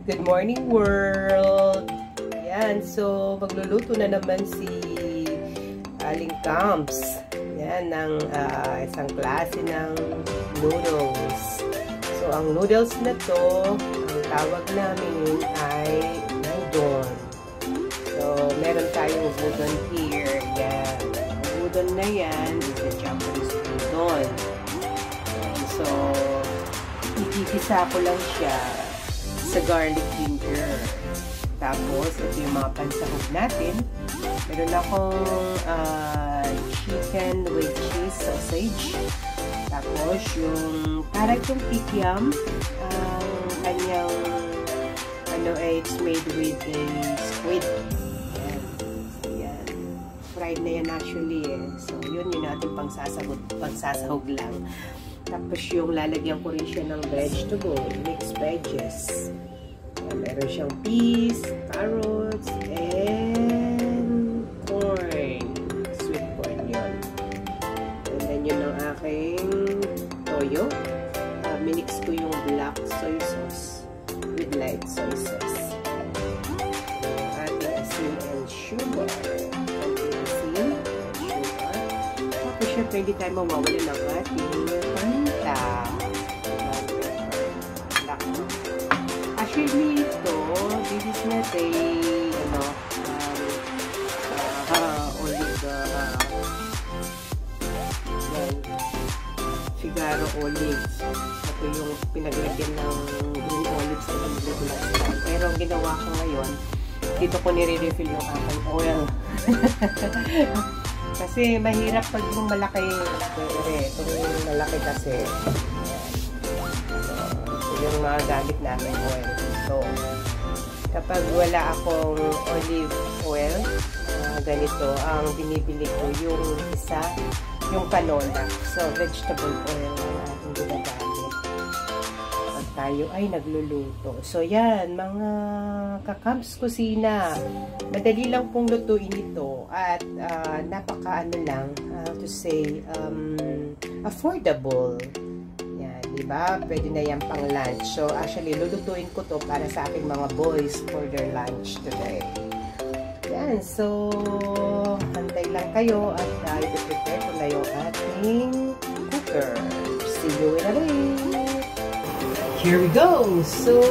Good morning world! Yan, so magluluto na naman si Aling Camps. Yan, ng isang klase ng noodles. So ang noodles na to, ang tawag namin ay udon. So meron tayong udon here. Yan, ang udon na yan, is a Japanese udon. So igigisa ko lang siya sa garlic ginger. Tapos, ito yung mga pansahog natin. Meron akong chicken with cheese sausage. Tapos, yung para itong kikiam, ang kanyang it's made with a squid. Ayan. So, yan. Fried na yan actually eh. So, yun natin pangsasahog lang. Tapos yung lalagyan ko rin siya ng vegetable, mixed veggies. Meron siyang peas, carrots, and corn. Sweet corn yun. And then yun ang aking toyo. Minix ko yung black soy sauce with light soy sauce. Ating asin and sugar. Tapos syempre hindi tayo mawawala ng ating paminta. Actually, this is not a, Figaro olives. Ito yung pinaglagyan ng green olives na pinaglag last time. Pero ang ginawa ko ngayon, dito ko nire-refill yung aking oil. Kasi mahirap pag yung malaki. Itong malaki kasi. So, yung mga gamit namin oil. So, kapag wala akong olive oil, ganito, ang binibili ko yung isa, yung canola. So, vegetable oil ang ating ginagamit. Pag tayo ay nagluluto. So, yan, mga kakamps kusina. Madali lang pong lutuin ito. At napaka to say, affordable. Diba? Pwede na yan pang lunch. So, actually, lulutuin ko to para sa aking mga boys for their lunch today. Yan. So, hantay lang kayo at i-prepare ko na yung ating cooker. See you in a bit. Here we go. So,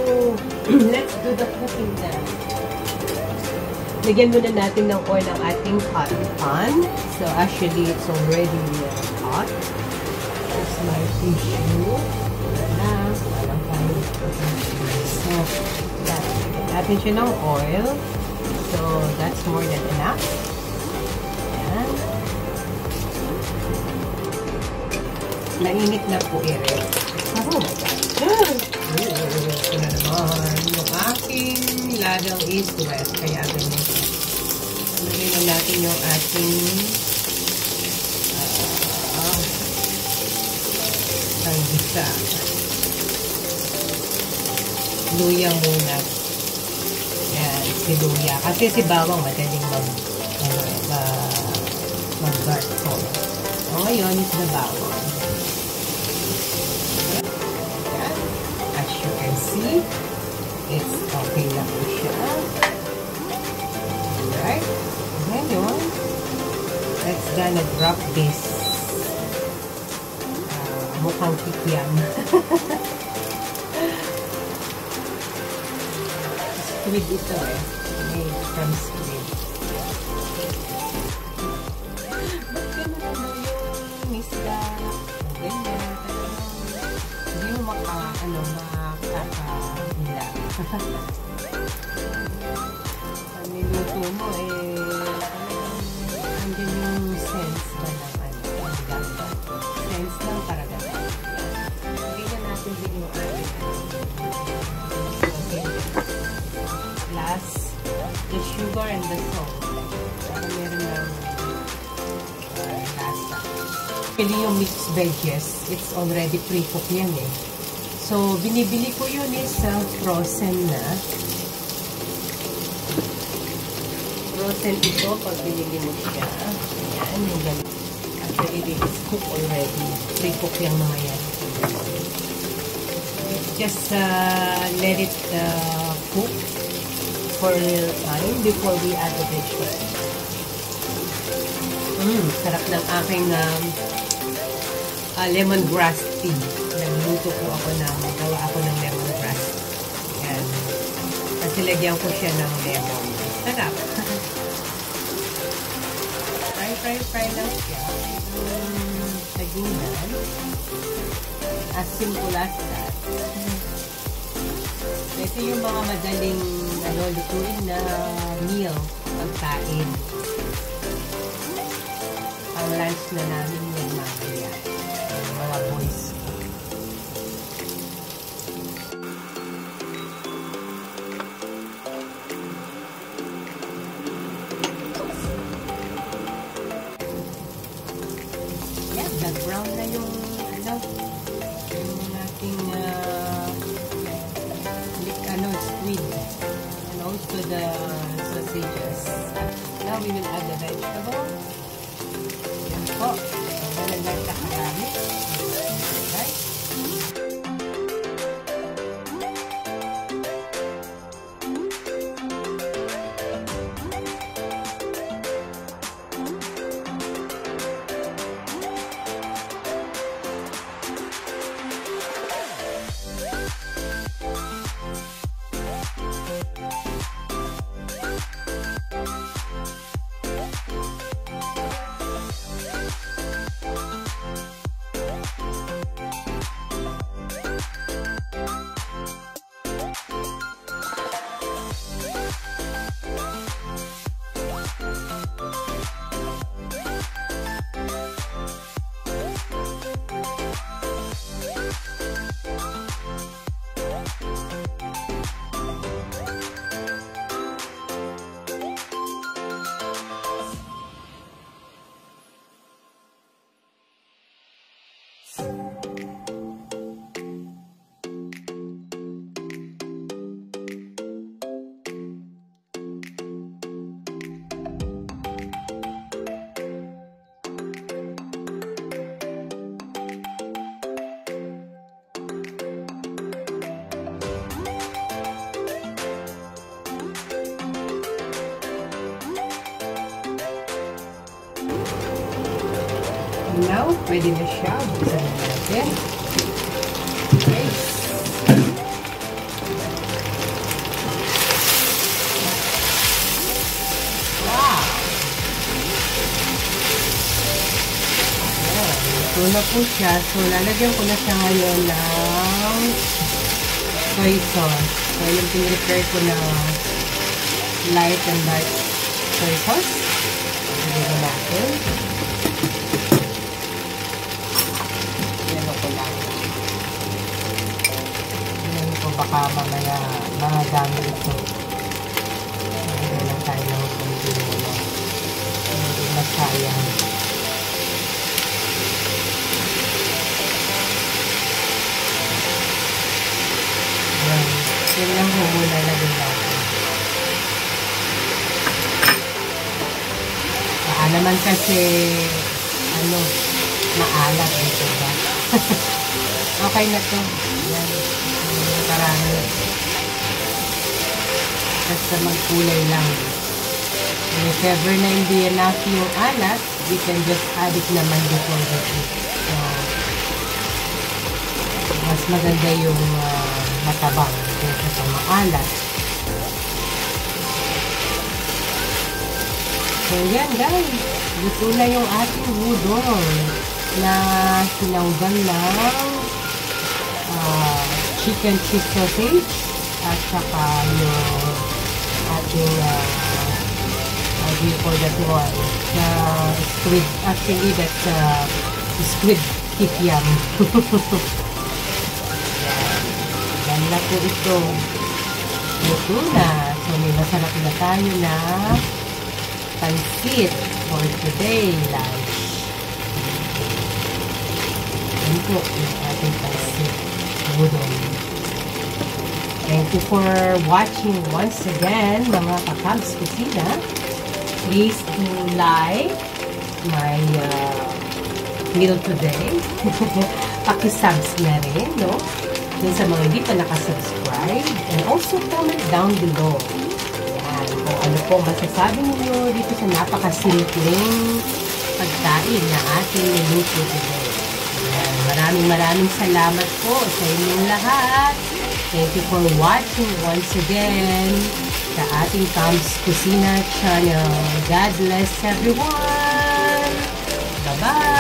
let's do the cooking now. Lagyan muna natin ng oil ang ating hot pan. So, actually, it's already hot. Here's my tissue. Walang tayo. So, natin siya ng oil. So, that's more than enough. Ayan. Nainit na po ere. Oh my God. Ito na naman. Yung aking ladang is wet. Kaya ganyan. Lagyan na natin yung ating panggisa. Luya muna. Yan, si luya. Kasi si bawang madaling mag-burn. So, ngayon is the bawang. Yan. As you can see, it's okay na po siya. Alright. Ngayon, let's gonna drop this. Mukhang kikiam. Squid ito eh. Made from squid. Ba't ganun yung isda? Ganyan. Hindi mo makakahila. Ang niluto mo andyan yung sense ba ng sense lang talaga. Tingnan natin din yung ating plus the sugar and the salt. Saka meron ng lasa. Pili yung mixed veggies. It's already pre-cooked yan eh. So, binibili ko yun is frozen na. Frozen ito pag binili mo siya. Ayan, yung ganun. Actually, it's cooked already. Pre-cook yung mga yan. Just let it cook for a little time before we add the vegetables. Sarap ng aking lemongrass tea. Nagluto po ako gawa ako ng lemongrass. Yan. Kasi lagyan ko siya ng lemon. Sarap. Fry lang siya. Tagingan. As simple as that. Ito yung mga madaling lutuin na meal, pagkain. Ang lunch na namin yung mamaya. Yung mga boys. Yan, nag-brown na yung yung ating squid. And also the sausages. Now we will add the vegetable. Yan po. Nalagay ka karami. Right? Now, pwede na siya. Buksan na natin. Okay. Wow! Ayan. Ito na po siya. So, lalagyan ko na siya ngayon ng soy sauce. So, yung pinrepare ko na light and dark soy sauce. Lagyan natin. Baka mamaya mga gamit ito. Hindi lang tayo ng pagkino. Hindi masayang. Yan lang po muna lagyan natin. Baka naman kasi maalat dito ba? Okay na to. Yan. Karami. Basta magkulay lang. And if ever na hindi enough yung alat, we can just add it naman before the eat. So, mas maganda yung matabang kaysa sa maalat. So, yan guys. Luto na yung ating udon na sinanggan ng chicken cheese sausage at saka yung ating how do you call that one? Squid. Actually, that's squid kikiam. Yan na po ito. Luto na. So, may masarap na tayo na pansit for today lunch. Yan po yung ating pansit. Thank you for watching once again, mga Kakabs Kusina. Please do like my meal today. Paki-subs na rin, no? Then sa mga hindi pa nakasubscribe, and also comment down below. Yan, kung ano po masasabi niyo dito sa napakasimpleng pagkain na ating niluto today. Yan, maraming salamat po sa inyong lahat. Thank you for watching once again sa ating Tom's Kusina channel. God bless everyone! Bye-bye!